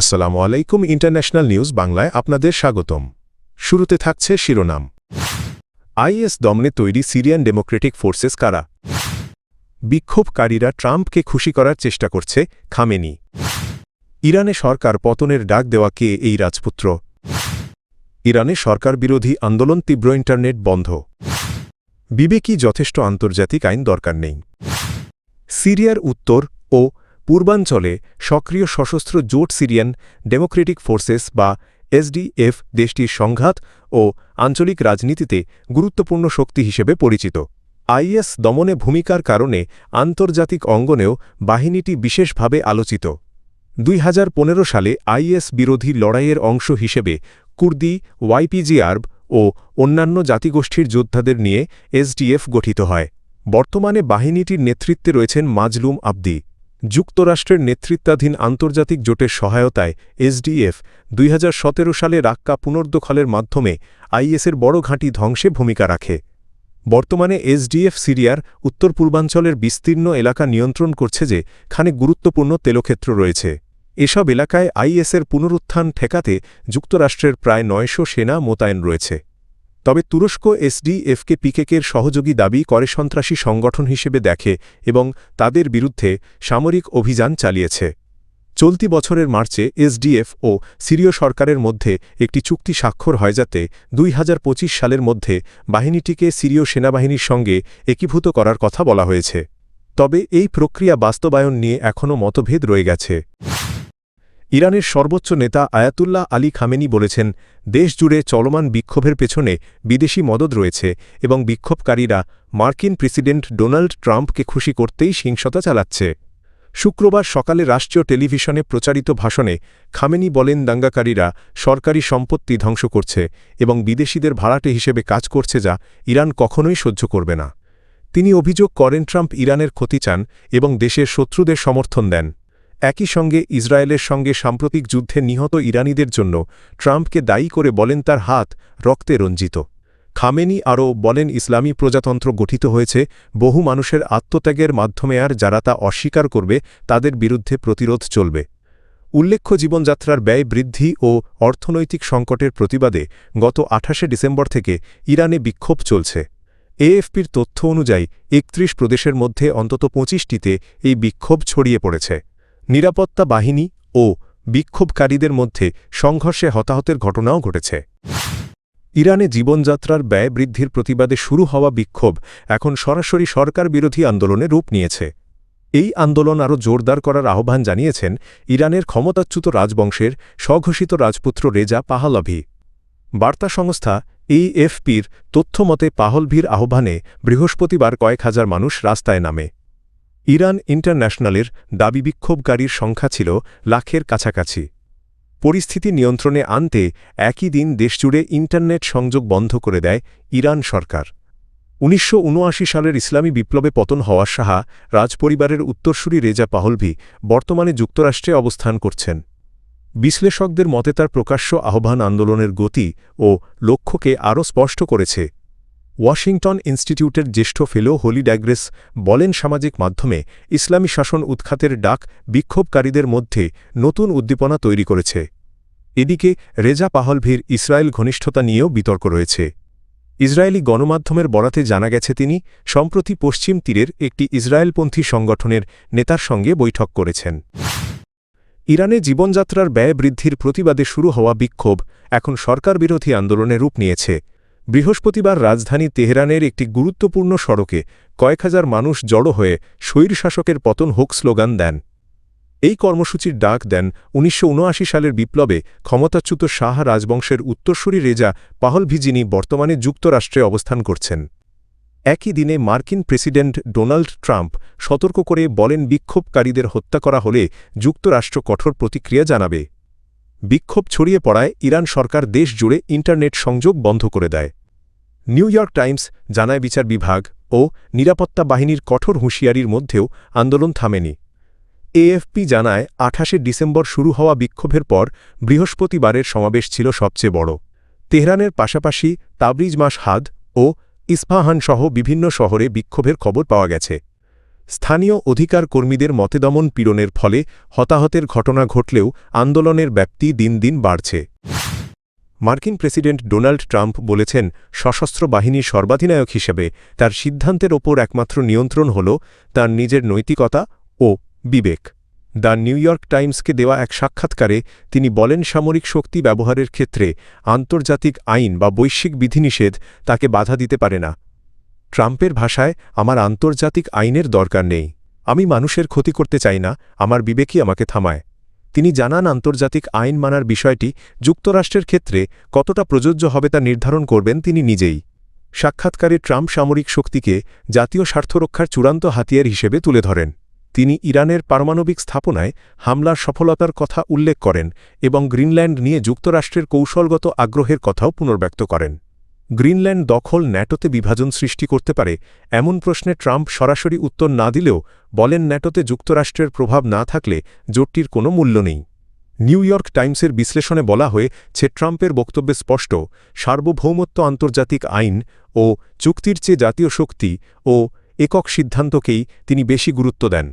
আসসালামু আলাইকুম international news বাংলায় আপনাদের স্বাগতম। শুরুতে থাকছে শিরোনাম। আইএস দমনে তৈরি সিরিয়ান ডেমোক্রেটিক ফোর্সেস কারা? বিক্ষোভকারীরা ট্রাম্পকে খুশি করার চেষ্টা করছে, খামেনি। ইরানে সরকার পতনের ডাক দেওয়া কে এই রাজপুত্র? ইরানে সরকার বিরোধী আন্দোলন তীব্র, ইন্টারনেট বন্ধ। বিবেকী যথেষ্ট আন্তর্জাতিক আইন দরকার নেই। সিরিয়ার উত্তর ও পূর্বাঞ্চলে সক্রিয় সশস্ত্র জোট সিরিয়ান ডেমোক্রেটিক ফোর্সেস বা এসডিএফ দেশটির সংঘাত ও আঞ্চলিক রাজনীতিতে গুরুত্বপূর্ণ শক্তি হিসেবে পরিচিত। আইএস দমনে ভূমিকার কারণে আন্তর্জাতিক অঙ্গনেও বাহিনীটি বিশেষভাবে আলোচিত। 2015 সালে আইএস বিরোধী লড়াইয়ের অংশ হিসেবে কুর্দি, ওয়াইপিজি আরব ও অন্যান্য জাতিগোষ্ঠীর যোদ্ধাদের নিয়ে এসডিএফ গঠিত হয়। বর্তমানে বাহিনীটির নেতৃত্বে রয়েছেন মাজলুম আবদি। যুক্তরাষ্ট্রের নেতৃত্বাধীন আন্তর্জাতিক জোটের সহায়তায় এসডিএফ 2017 সালে রাক্কা পুনর্দখলের মাধ্যমে আইএসের বড় ঘাঁটি ধ্বংসে ভূমিকা রাখে। বর্তমানে এসডিএফ সিরিয়ার উত্তর পূর্বাঞ্চলের বিস্তীর্ণ এলাকা নিয়ন্ত্রণ করছে, যেখানে গুরুত্বপূর্ণ তেলক্ষেত্র রয়েছে। এসব এলাকায় আইএসের পুনরুত্থান ঠেকাতে যুক্তরাষ্ট্রের প্রায় 900 সেনা মোতায়েন রয়েছে। তবে তুরস্ক এসডিএফকে পিকেকের সহযোগী দাবি করে সন্ত্রাসী সংগঠন হিসেবে দেখে এবং তাদের বিরুদ্ধে সামরিক অভিযান চালিয়েছে। চলতি বছরের মার্চে এসডিএফ ও সিরীয় সরকারের মধ্যে একটি চুক্তি স্বাক্ষর হয়, যাতে 2025 সালের মধ্যে বাহিনীটিকে সিরীয় সেনাবাহিনীর সঙ্গে একীভূত করার কথা বলা হয়েছে। তবে এই প্রক্রিয়া বাস্তবায়ন নিয়ে এখনও মতভেদ রয়ে গেছে। ইরানের সর্বোচ্চ নেতা আয়াতুল্লাহ আলী খামেনি বলেছেন, দেশজুড়ে চলমান বিক্ষোভের পেছনে বিদেশি মদদ রয়েছে এবং বিক্ষোভকারীরা মার্কিন প্রেসিডেন্ট ডোনাল্ড ট্রাম্পকে খুশি করতেই সহিংসতা চালাচ্ছে। শুক্রবার সকালে রাষ্ট্রীয় টেলিভিশনে প্রচারিত ভাষণে খামেনি বলেন, দাঙ্গাকারীরা সরকারি সম্পত্তি ধ্বংস করছে এবং বিদেশিদের ভাড়াটে হিসেবে কাজ করছে, যা ইরান কখনোই সহ্য করবে না। তিনি অভিযোগ করেন, ট্রাম্প ইরানের ক্ষতি চান এবং দেশের শত্রুদের সমর্থন দেন। একই সঙ্গে ইসরায়েলের সঙ্গে সাম্প্রতিক যুদ্ধে নিহত ইরানিদের জন্য ট্রাম্পকে দায়ী করে বলেন তার হাত রক্তে রঞ্জিত। খামেনি আরও বলেন, ইসলামী প্রজাতন্ত্র গঠিত হয়েছে বহু মানুষের আত্মত্যাগের মাধ্যমে, আর যারা তা অস্বীকার করবে তাদের বিরুদ্ধে প্রতিরোধ চলবে। উল্লেখ্য, জীবনযাত্রার ব্যয় বৃদ্ধি ও অর্থনৈতিক সংকটের প্রতিবাদে গত 28 ডিসেম্বর থেকে ইরানে বিক্ষোভ চলছে। এএফপির তথ্য অনুযায়ী 31 প্রদেশের মধ্যে অন্তত 25টিতে এই বিক্ষোভ ছড়িয়ে পড়েছে। নিরাপত্তা বাহিনী ও বিক্ষোভকারীদের মধ্যে সংঘর্ষে হতাহতের ঘটনাও ঘটেছে। ইরানে জীবনযাত্রার ব্যয় বৃদ্ধির প্রতিবাদে শুরু হওয়া বিক্ষোভ এখন সরাসরি সরকার বিরোধী আন্দোলনে রূপ নিয়েছে। এই আন্দোলন আরও জোরদার করার আহ্বান জানিয়েছেন ইরানের ক্ষমতাচ্যুত রাজবংশের স্বঘোষিত রাজপুত্র রেজা পাহলভি। বার্তা সংস্থা এএফপির তথ্যমতে পাহলভির আহ্বানে বৃহস্পতিবার কয়েক হাজার মানুষ রাস্তায় নামে। ইরান ইন্টারন্যাশনালের দাবি বিক্ষোভকারীর সংখ্যা ছিল লাখের কাছাকাছি। পরিস্থিতি নিয়ন্ত্রণে আনতে একই দিন দেশজুড়ে ইন্টারনেট সংযোগ বন্ধ করে দেয় ইরান সরকার। 1979 সালের ইসলামী বিপ্লবে পতন হওয়া শাহ রাজপরিবারের উত্তরসূরি রেজা পাহলভি বর্তমানে যুক্তরাষ্ট্রে অবস্থান করছেন। বিশ্লেষকদের মতে তার প্রকাশ্য আহ্বান আন্দোলনের গতি ও লক্ষ্যকে আরও স্পষ্ট করেছে। ওয়াশিংটন ইনস্টিটিউটের জ্যেষ্ঠ ফেলো হোলি ড্যাগ্রেস বলেন, সামাজিক মাধ্যমে ইসলামী শাসন উৎখাতের ডাক বিক্ষোভকারীদের মধ্যে নতুন উদ্দীপনা তৈরি করেছে। এদিকে রেজা পাহলভির ইসরায়েল ঘনিষ্ঠতা নিয়েও বিতর্ক রয়েছে। ইসরায়েলি গণমাধ্যমের বরাতে জানা গেছে, তিনি সম্প্রতি পশ্চিম তীরের একটি ইসরায়েলপন্থী সংগঠনের নেতার সঙ্গে বৈঠক করেছেন। ইরানে জীবনযাত্রার ব্যয় বৃদ্ধির প্রতিবাদে শুরু হওয়া বিক্ষোভ এখন সরকার বিরোধী আন্দোলনে রূপ নিয়েছে। বৃহস্পতিবার রাজধানী তেহরানের একটি গুরুত্বপূর্ণ সড়কে কয়েক হাজার মানুষ জড়ো হয়ে স্বৈরশাসকের পতন হোক স্লোগান দেন। এই কর্মসূচির ডাক দেন 1979 সালের বিপ্লবে ক্ষমতাচ্যুত শাহ রাজবংশের উত্তরসূরি রেজা পাহলভি, যিনি বর্তমানে যুক্তরাষ্ট্রে অবস্থান করছেন। একই দিনে মার্কিন প্রেসিডেন্ট ডোনাল্ড ট্রাম্প সতর্ক করে বলেন, বিক্ষোভকারীদের হত্যা করা হলে যুক্তরাষ্ট্র কঠোর প্রতিক্রিয়া জানাবে। বিক্ষোভ ছড়িয়ে পড়ায় ইরান সরকার দেশ জুড়ে ইন্টারনেট সংযোগ বন্ধ করে দেয়। নিউ ইয়র্ক টাইমস জানায়, বিচার বিভাগ ও নিরাপত্তা বাহিনীর কঠোর হুঁশিয়ারির মধ্যেও আন্দোলন থামেনি। এএফপি জানায়, 28 ডিসেম্বর শুরু হওয়া বিক্ষোভের পর বৃহস্পতিবারের সমাবেশ ছিল সবচেয়ে বড়। তেহরানের পাশাপাশি তাবরিজ, মাশহাদ ও ইস্পাহান সহ বিভিন্ন শহরে বিক্ষোভের খবর পাওয়া গেছে। স্থানীয় অধিকার কর্মীদের মতেদমন পীড়নের ফলে হতাহতের ঘটনা ঘটলেও আন্দোলনের ব্যাপ্তি দিন দিন বাড়ছে। মার্কিন প্রেসিডেন্ট ডোনাল্ড ট্রাম্প বলেছেন, সশস্ত্র বাহিনীর সর্বাধিনায়ক হিসেবে তার সিদ্ধান্তের ওপর একমাত্র নিয়ন্ত্রণ হল তার নিজের নৈতিকতা ও বিবেক। দ্য নিউ ইয়র্ক টাইমসকে দেওয়া এক সাক্ষাৎকারে তিনি বলেন, সামরিক শক্তি ব্যবহারের ক্ষেত্রে আন্তর্জাতিক আইন বা বৈশ্বিক বিধিনিষেধ তাকে বাধা দিতে পারে না। ট্রাম্পের ভাষায়, আমার আন্তর্জাতিক আইনের দরকার নেই। আমি মানুষের ক্ষতি করতে চাই না, আমার বিবেকই আমাকে থামায়। তিনি জানান, আন্তর্জাতিক আইন মানার বিষয়টি যুক্তরাষ্ট্রের ক্ষেত্রে কতটা প্রযোজ্য হবে তা নির্ধারণ করবেন তিনি নিজেই। সাক্ষাৎকারে ট্রাম্প সামরিক শক্তিকে জাতীয় স্বার্থ রক্ষার চূড়ান্ত হাতিয়ার হিসেবে তুলে ধরেন। তিনি ইরানের পারমাণবিক স্থাপনায় হামলার সফলতার কথা উল্লেখ করেন এবং গ্রিনল্যান্ড নিয়ে যুক্তরাষ্ট্রের কৌশলগত আগ্রহের কথাও পুনর্ব্যক্ত করেন। গ্রিনল্যান্ড দখল ন্যাটোতে বিভাজন সৃষ্টি করতে পারে এমন প্রশ্নে ট্রাম্প সরাসরি উত্তর না দিলেও বলেন, ন্যাটোতে যুক্তরাষ্ট্রের প্রভাব না থাকলে জোটটির কোনো মূল্য নেই। নিউ ইয়র্ক টাইমসের বিশ্লেষণে বলা হয়েছে, ট্রাম্পের বক্তব্যে স্পষ্ট, সার্বভৌমত্ব, আন্তর্জাতিক আইন ও চুক্তির চেয়ে জাতীয় শক্তি ও একক সিদ্ধান্তকেই তিনি বেশি গুরুত্ব দেন।